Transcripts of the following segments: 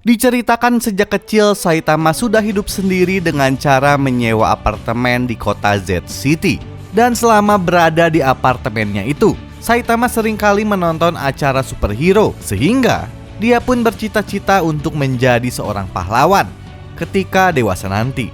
Diceritakan sejak kecil Saitama sudah hidup sendiri dengan cara menyewa apartemen di kota Z City. Dan selama berada di apartemennya itu, Saitama seringkali menonton acara superhero, sehingga dia pun bercita-cita untuk menjadi seorang pahlawan ketika dewasa nanti.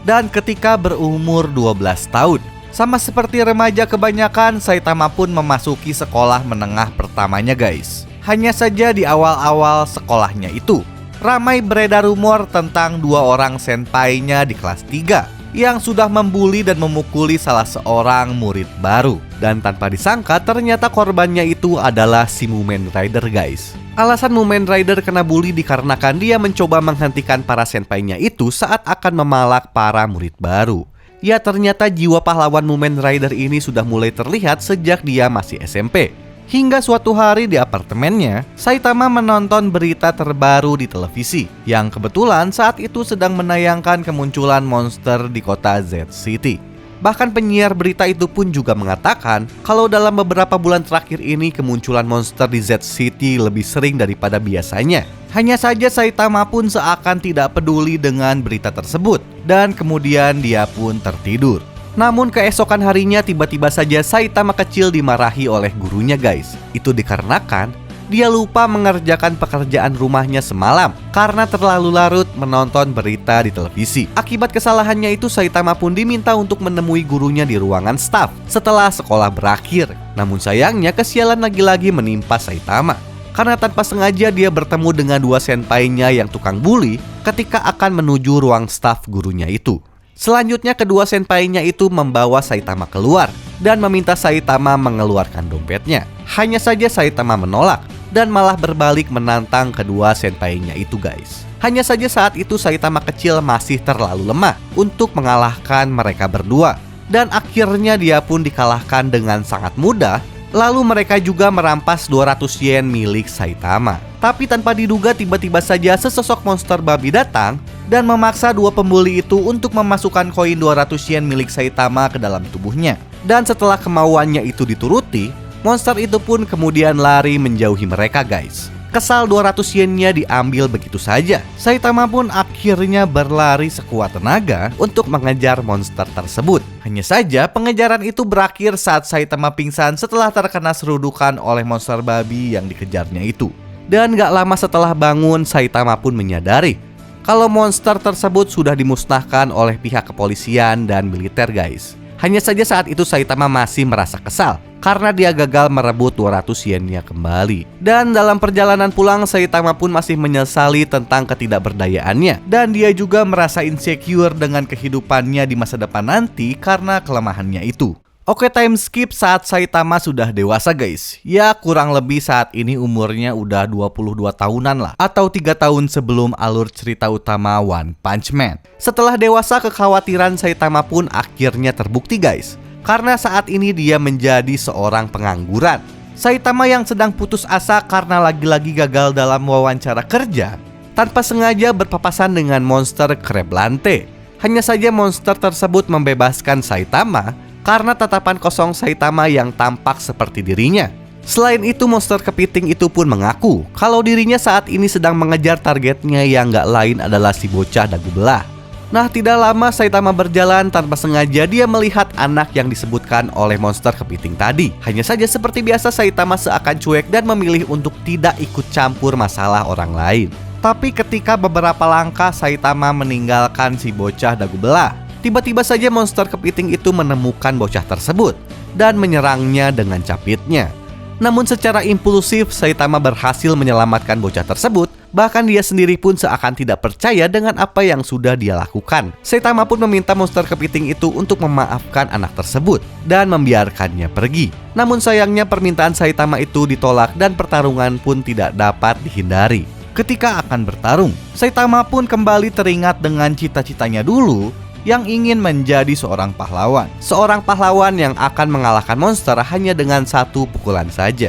Dan ketika berumur 12 tahun, sama seperti remaja kebanyakan, Saitama pun memasuki sekolah menengah pertamanya guys. Hanya saja di awal-awal sekolahnya itu, ramai beredar rumor tentang dua orang senpainya di kelas 3 yang sudah membuli dan memukuli salah seorang murid baru. Dan tanpa disangka ternyata korbannya itu adalah si Mumen Rider guys. Alasan Mumen Rider kena bully dikarenakan dia mencoba menghentikan para senpainya itu saat akan memalak para murid baru. Ya, ternyata jiwa pahlawan Mumen Rider ini sudah mulai terlihat sejak dia masih SMP. Hingga suatu hari di apartemennya, Saitama menonton berita terbaru di televisi yang kebetulan saat itu sedang menayangkan kemunculan monster di kota Z City. Bahkan penyiar berita itu pun juga mengatakan kalau dalam beberapa bulan terakhir ini kemunculan monster di Z City lebih sering daripada biasanya. Hanya saja Saitama pun seakan tidak peduli dengan berita tersebut dan kemudian dia pun tertidur. Namun keesokan harinya tiba-tiba saja Saitama kecil dimarahi oleh gurunya guys. Itu dikarenakan dia lupa mengerjakan pekerjaan rumahnya semalam karena terlalu larut menonton berita di televisi. Akibat kesalahannya itu Saitama pun diminta untuk menemui gurunya di ruangan staf setelah sekolah berakhir. Namun sayangnya kesialan lagi-lagi menimpa Saitama karena tanpa sengaja dia bertemu dengan dua senpainya yang tukang bully ketika akan menuju ruang staf gurunya itu. Selanjutnya kedua senpainya itu membawa Saitama keluar dan meminta Saitama mengeluarkan dompetnya. Hanya saja Saitama menolak dan malah berbalik menantang kedua senpainya itu guys. Hanya saja saat itu Saitama kecil masih terlalu lemah untuk mengalahkan mereka berdua. Dan akhirnya dia pun dikalahkan dengan sangat mudah. Lalu mereka juga merampas 200 yen milik Saitama. Tapi tanpa diduga tiba-tiba saja sesosok monster babi datang dan memaksa dua pembuli itu untuk memasukkan koin 200 yen milik Saitama ke dalam tubuhnya. Dan setelah kemauannya itu dituruti, monster itu pun kemudian lari menjauhi mereka guys. Kesal 200 yennya diambil begitu saja. Saitama pun akhirnya berlari sekuat tenaga untuk mengejar monster tersebut. Hanya saja pengejaran itu berakhir saat Saitama pingsan setelah terkena serudukan oleh monster babi yang dikejarnya itu. Dan gak lama setelah bangun, Saitama pun menyadari kalau monster tersebut sudah dimusnahkan oleh pihak kepolisian dan militer guys. Hanya saja saat itu Saitama masih merasa kesal karena dia gagal merebut 200 yennya kembali. Dan dalam perjalanan pulang Saitama pun masih menyesali tentang ketidakberdayaannya. Dan dia juga merasa insecure dengan kehidupannya di masa depan nanti karena kelemahannya itu. Oke, time skip saat Saitama sudah dewasa guys. Ya kurang lebih saat ini umurnya udah 22 tahunan lah, atau 3 tahun sebelum alur cerita utama One Punch Man. Setelah dewasa kekhawatiran Saitama pun akhirnya terbukti guys, karena saat ini dia menjadi seorang pengangguran. Saitama yang sedang putus asa karena lagi-lagi gagal dalam wawancara kerja, tanpa sengaja berpapasan dengan monster Crab Lante. Hanya saja monster tersebut membebaskan Saitama karena tatapan kosong Saitama yang tampak seperti dirinya. Selain itu monster kepiting itu pun mengaku kalau dirinya saat ini sedang mengejar targetnya yang gak lain adalah si bocah dagu belah. Nah, tidak lama Saitama berjalan tanpa sengaja dia melihat anak yang disebutkan oleh monster kepiting tadi. Hanya saja seperti biasa Saitama seakan cuek dan memilih untuk tidak ikut campur masalah orang lain. Tapi ketika beberapa langkah Saitama meninggalkan si bocah dagu belah, tiba-tiba saja monster kepiting itu menemukan bocah tersebut dan menyerangnya dengan capitnya. Namun secara impulsif Saitama berhasil menyelamatkan bocah tersebut. Bahkan dia sendiri pun seakan tidak percaya dengan apa yang sudah dia lakukan. Saitama pun meminta monster kepiting itu untuk memaafkan anak tersebut dan membiarkannya pergi. Namun sayangnya permintaan Saitama itu ditolak dan pertarungan pun tidak dapat dihindari. Ketika akan bertarung, Saitama pun kembali teringat dengan cita-citanya dulu yang ingin menjadi seorang pahlawan. Seorang pahlawan yang akan mengalahkan monster hanya dengan satu pukulan saja.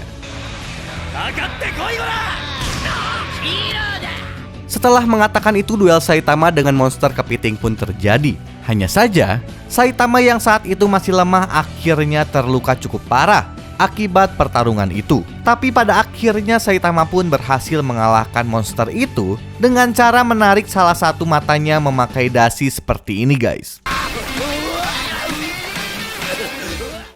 Setelah mengatakan itu, duel Saitama dengan monster kepiting pun terjadi. Hanya saja, Saitama yang saat itu masih lemah akhirnya terluka cukup parah akibat pertarungan itu. Tapi pada akhirnya Saitama pun berhasil mengalahkan monster itu dengan cara menarik salah satu matanya memakai dasi seperti ini guys.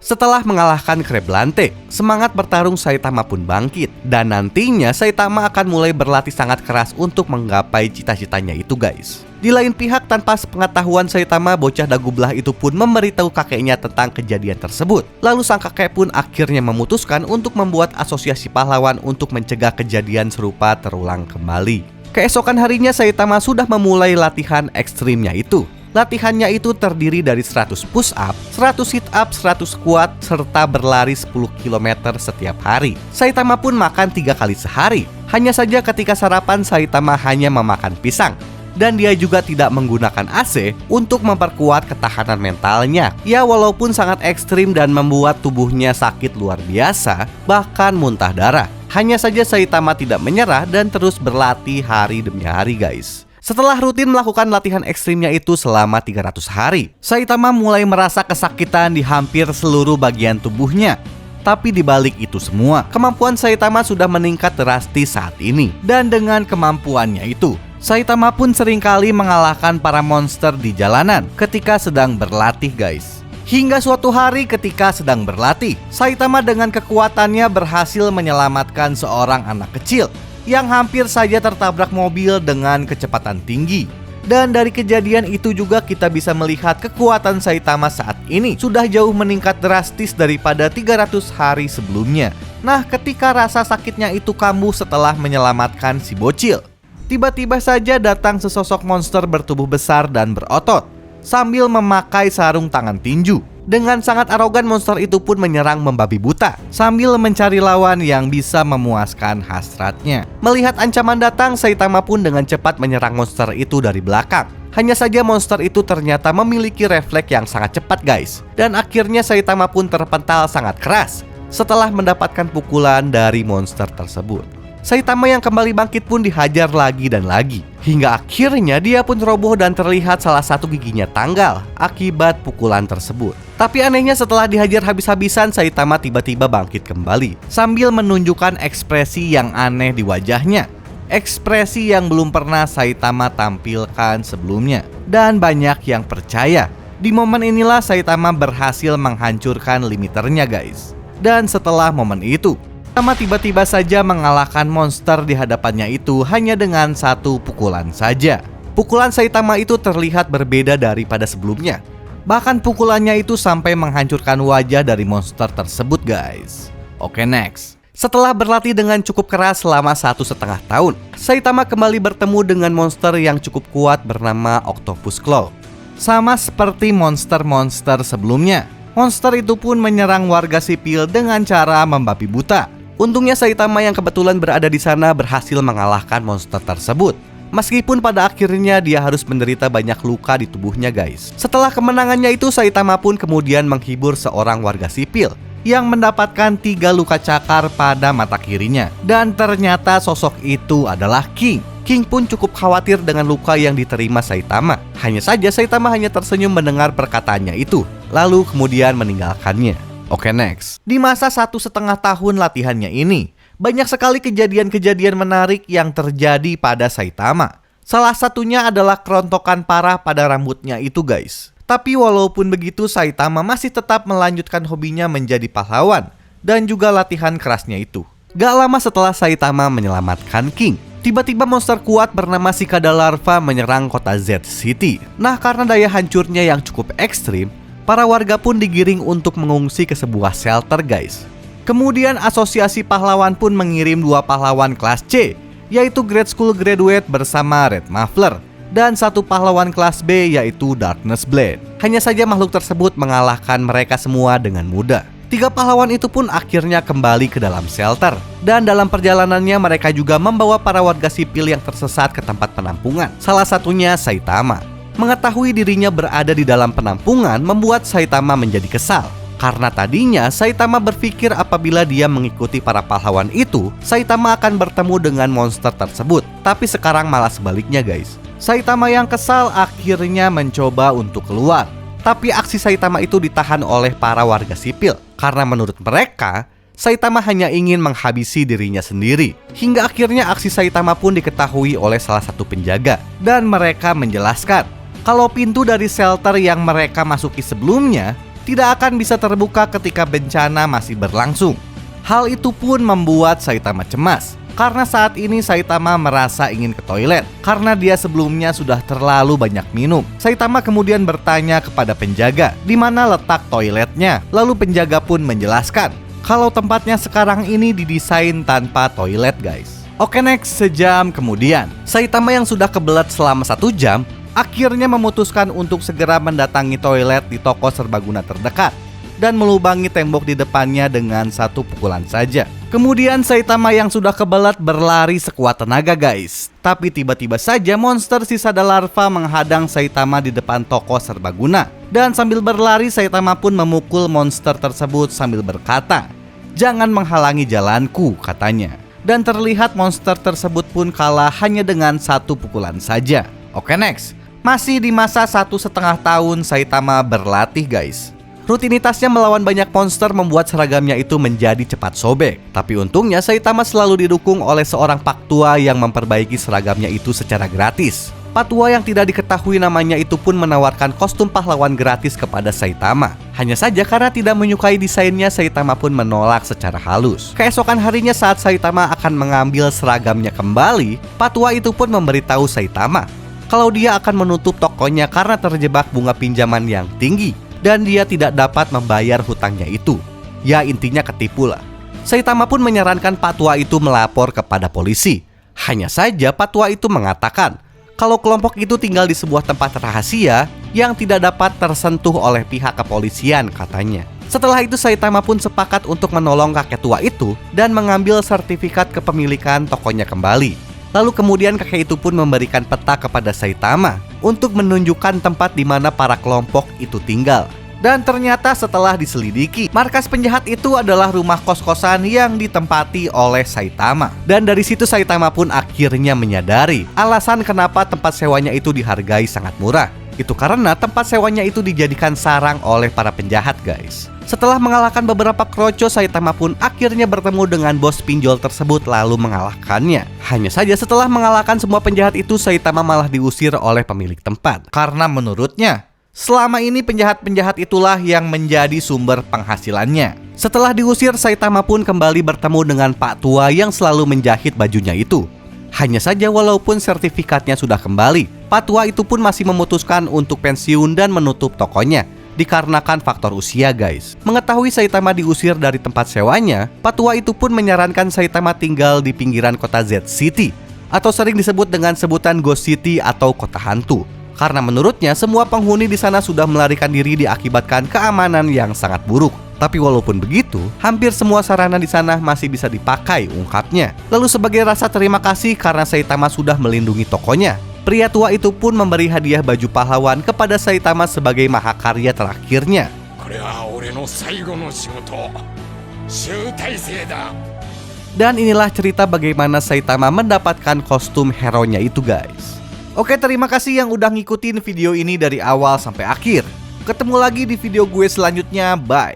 Setelah mengalahkan Kreblante, semangat bertarung Saitama pun bangkit. Dan nantinya Saitama akan mulai berlatih sangat keras untuk menggapai cita-citanya itu guys. Di lain pihak, tanpa sepengetahuan Saitama, bocah dagu belah itu pun memberitahu kakeknya tentang kejadian tersebut. Lalu sang kakek pun akhirnya memutuskan untuk membuat asosiasi pahlawan untuk mencegah kejadian serupa terulang kembali. Keesokan harinya Saitama sudah memulai latihan ekstrimnya itu. Latihannya itu terdiri dari 100 push up, 100 sit up, 100 squat, serta berlari 10 km setiap hari. Saitama pun makan 3 kali sehari. Hanya saja ketika sarapan Saitama hanya memakan pisang. Dan dia juga tidak menggunakan AC untuk memperkuat ketahanan mentalnya. Ya, walaupun sangat ekstrim dan membuat tubuhnya sakit luar biasa, bahkan muntah darah. Hanya saja Saitama tidak menyerah dan terus berlatih hari demi hari guys. Setelah rutin melakukan latihan ekstrimnya itu selama 300 hari, Saitama mulai merasa kesakitan di hampir seluruh bagian tubuhnya. Tapi di balik itu semua, kemampuan Saitama sudah meningkat drastis saat ini. Dan dengan kemampuannya itu, Saitama pun seringkali mengalahkan para monster di jalanan ketika sedang berlatih guys. Hingga suatu hari ketika sedang berlatih, Saitama dengan kekuatannya berhasil menyelamatkan seorang anak kecil yang hampir saja tertabrak mobil dengan kecepatan tinggi. Dan dari kejadian itu juga kita bisa melihat kekuatan Saitama saat ini sudah jauh meningkat drastis daripada 300 hari sebelumnya. Nah, ketika rasa sakitnya itu kambuh setelah menyelamatkan si bocil, tiba-tiba saja datang sesosok monster bertubuh besar dan berotot sambil memakai sarung tangan tinju. Dengan sangat arogan, monster itu pun menyerang membabi buta sambil mencari lawan yang bisa memuaskan hasratnya. Melihat ancaman datang, Saitama pun dengan cepat menyerang monster itu dari belakang. Hanya saja monster itu ternyata memiliki refleks yang sangat cepat guys. Dan akhirnya Saitama pun terpental sangat keras setelah mendapatkan pukulan dari monster tersebut. Saitama yang kembali bangkit pun dihajar lagi dan lagi, hingga akhirnya dia pun roboh dan terlihat salah satu giginya tanggal akibat pukulan tersebut. Tapi anehnya setelah dihajar habis-habisan, Saitama tiba-tiba bangkit kembali sambil menunjukkan ekspresi yang aneh di wajahnya. Ekspresi yang belum pernah Saitama tampilkan sebelumnya. Dan banyak yang percaya, di momen inilah Saitama berhasil menghancurkan limiternya guys. Dan setelah momen itu, Saitama tiba-tiba saja mengalahkan monster di hadapannya itu hanya dengan satu pukulan saja. Pukulan Saitama itu terlihat berbeda daripada sebelumnya. Bahkan pukulannya itu sampai menghancurkan wajah dari monster tersebut guys. Oke, next. Setelah berlatih dengan cukup keras selama 1,5 tahun, Saitama kembali bertemu dengan monster yang cukup kuat bernama Octopus Claw. Sama seperti monster-monster sebelumnya, monster itu pun menyerang warga sipil dengan cara membabi buta. Untungnya Saitama yang kebetulan berada di sana berhasil mengalahkan monster tersebut. Meskipun pada akhirnya dia harus menderita banyak luka di tubuhnya guys. Setelah kemenangannya itu, Saitama pun kemudian menghibur seorang warga sipil yang mendapatkan 3 luka cakar pada mata kirinya. Dan ternyata sosok itu adalah King. King pun cukup khawatir dengan luka yang diterima Saitama. Hanya saja Saitama hanya tersenyum mendengar perkataannya itu, lalu kemudian meninggalkannya. Oke, next. Di masa 1,5 tahun latihannya ini, banyak sekali kejadian-kejadian menarik yang terjadi pada Saitama. Salah satunya adalah kerontokan parah pada rambutnya itu guys. Tapi walaupun begitu, Saitama masih tetap melanjutkan hobinya menjadi pahlawan dan juga latihan kerasnya itu. Gak lama setelah Saitama menyelamatkan King, tiba-tiba monster kuat bernama Cicada Larva menyerang kota Z City. Nah, karena daya hancurnya yang cukup ekstrim, para warga pun digiring untuk mengungsi ke sebuah shelter guys. Kemudian asosiasi pahlawan pun mengirim 2 pahlawan kelas C, yaitu Grade School Graduate bersama Red Muffler, dan 1 pahlawan kelas B yaitu Darkness Blade. Hanya saja makhluk tersebut mengalahkan mereka semua dengan mudah. 3 pahlawan itu pun akhirnya kembali ke dalam shelter. Dan dalam perjalanannya mereka juga membawa para warga sipil yang tersesat ke tempat penampungan. Salah satunya Saitama. Mengetahui dirinya berada di dalam penampungan membuat Saitama menjadi kesal. Karena tadinya Saitama berpikir apabila dia mengikuti para pahlawan itu, Saitama akan bertemu dengan monster tersebut. Tapi sekarang malah sebaliknya guys. Saitama yang kesal akhirnya mencoba untuk keluar. Tapi aksi Saitama itu ditahan oleh para warga sipil. Karena menurut mereka, Saitama hanya ingin menghabisi dirinya sendiri. Hingga akhirnya aksi Saitama pun diketahui oleh salah satu penjaga. Dan mereka menjelaskan kalau pintu dari shelter yang mereka masuki sebelumnya tidak akan bisa terbuka ketika bencana masih berlangsung. Hal itu pun membuat Saitama cemas. Karena saat ini Saitama merasa ingin ke toilet karena dia sebelumnya sudah terlalu banyak minum. Saitama kemudian bertanya kepada penjaga di mana letak toiletnya. Lalu penjaga pun menjelaskan kalau tempatnya sekarang ini didesain tanpa toilet, guys. Oke, next. Sejam kemudian, Saitama yang sudah kebelet selama 1 jam akhirnya memutuskan untuk segera mendatangi toilet di toko serbaguna terdekat dan melubangi tembok di depannya dengan 1 pukulan saja. Kemudian Saitama yang sudah kebelet berlari sekuat tenaga, guys. Tapi tiba-tiba saja monster sisada larva menghadang Saitama di depan toko serbaguna. Dan sambil berlari Saitama pun memukul monster tersebut sambil berkata, "Jangan menghalangi jalanku," katanya. Dan terlihat monster tersebut pun kalah hanya dengan 1 pukulan saja. Oke, next. Masih di masa 1,5 tahun Saitama berlatih, guys. Rutinitasnya melawan banyak monster membuat seragamnya itu menjadi cepat sobek. Tapi untungnya Saitama selalu didukung oleh seorang pak tua yang memperbaiki seragamnya itu secara gratis. Pak tua yang tidak diketahui namanya itu pun menawarkan kostum pahlawan gratis kepada Saitama. Hanya saja karena tidak menyukai desainnya, Saitama pun menolak secara halus. Keesokan harinya saat Saitama akan mengambil seragamnya kembali, pak tua itu pun memberitahu Saitama kalau dia akan menutup tokonya karena terjebak bunga pinjaman yang tinggi. Dan dia tidak dapat membayar hutangnya itu. Ya, intinya ketipu lah. Saitama pun menyarankan pak tua itu melapor kepada polisi. Hanya saja pak tua itu mengatakan kalau kelompok itu tinggal di sebuah tempat rahasia yang tidak dapat tersentuh oleh pihak kepolisian, katanya. Setelah itu Saitama pun sepakat untuk menolong kakek tua itu dan mengambil sertifikat kepemilikan tokonya kembali. Lalu kemudian kakek itu pun memberikan peta kepada Saitama untuk menunjukkan tempat di mana para kelompok itu tinggal. Dan ternyata setelah diselidiki, markas penjahat itu adalah rumah kos-kosan yang ditempati oleh Saitama. Dan dari situ Saitama pun akhirnya menyadari alasan kenapa tempat sewanya itu dihargai sangat murah. Itu karena tempat sewanya itu dijadikan sarang oleh para penjahat, guys. Setelah mengalahkan beberapa kroco, Saitama pun akhirnya bertemu dengan bos pinjol tersebut lalu mengalahkannya. Hanya saja setelah mengalahkan semua penjahat itu, Saitama malah diusir oleh pemilik tempat. Karena menurutnya, selama ini penjahat-penjahat itulah yang menjadi sumber penghasilannya. Setelah diusir, Saitama pun kembali bertemu dengan pak tua yang selalu menjahit bajunya itu. Hanya saja walaupun sertifikatnya sudah kembali, pak tua itu pun masih memutuskan untuk pensiun dan menutup tokonya. Dikarenakan faktor usia, guys. Mengetahui Saitama diusir dari tempat sewanya, pak tua itu pun menyarankan Saitama tinggal di pinggiran kota Z City, atau sering disebut dengan sebutan Ghost City atau kota hantu. Karena menurutnya semua penghuni di sana sudah melarikan diri diakibatkan keamanan yang sangat buruk. Tapi walaupun begitu, hampir semua sarana di sana masih bisa dipakai, ungkapnya. Lalu sebagai rasa terima kasih karena Saitama sudah melindungi tokonya, pria tua itu pun memberi hadiah baju pahlawan kepada Saitama sebagai mahakarya terakhirnya. Dan inilah cerita bagaimana Saitama mendapatkan kostum hero-nya itu, guys. Oke, terima kasih yang udah ngikutin video ini dari awal sampai akhir. Ketemu lagi di video gue selanjutnya, bye.